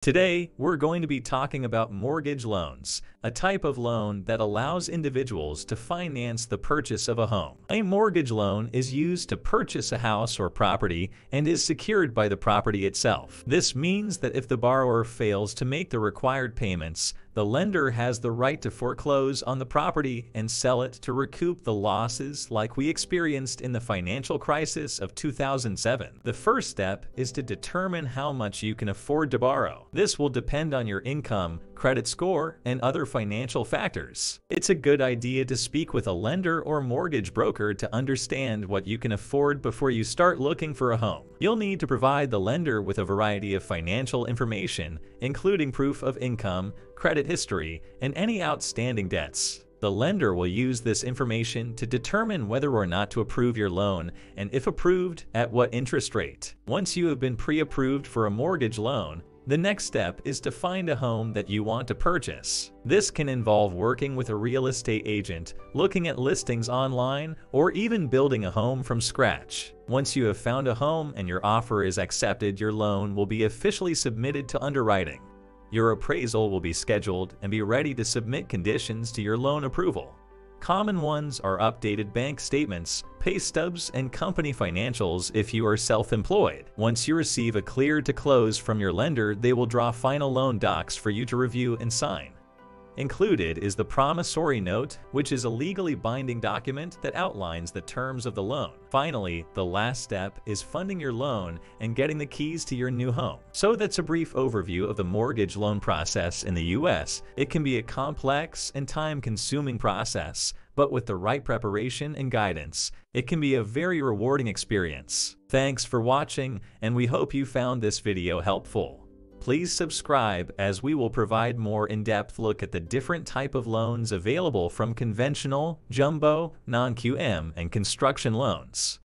Today, we're going to be talking about mortgage loans, a type of loan that allows individuals to finance the purchase of a home. A mortgage loan is used to purchase a house or property and is secured by the property itself. This means that if the borrower fails to make the required payments, the lender has the right to foreclose on the property and sell it to recoup the losses like we experienced in the financial crisis of 2007. The first step is to determine how much you can afford to borrow. This will depend on your income, credit score, and other financial factors. It's a good idea to speak with a lender or mortgage broker to understand what you can afford before you start looking for a home. You'll need to provide the lender with a variety of financial information, including proof of income, credit history, and any outstanding debts. The lender will use this information to determine whether or not to approve your loan, and if approved, at what interest rate. Once you have been pre-approved for a mortgage loan, the next step is to find a home that you want to purchase. This can involve working with a real estate agent, looking at listings online, or even building a home from scratch. Once you have found a home and your offer is accepted, your loan will be officially submitted to underwriting. Your appraisal will be scheduled and be ready to submit conditions to your loan approval. Common ones are updated bank statements, pay stubs, and company financials if you are self-employed. Once you receive a clear to close from your lender, they will draw final loan docs for you to review and sign. Included is the promissory note, which is a legally binding document that outlines the terms of the loan. Finally, the last step is funding your loan and getting the keys to your new home. So that's a brief overview of the mortgage loan process in the US. It can be a complex and time-consuming process, but with the right preparation and guidance, it can be a very rewarding experience. Thanks for watching, and we hope you found this video helpful. Please subscribe as we will provide more in-depth look at the different type of loans available from conventional, jumbo, non-QM, and construction loans.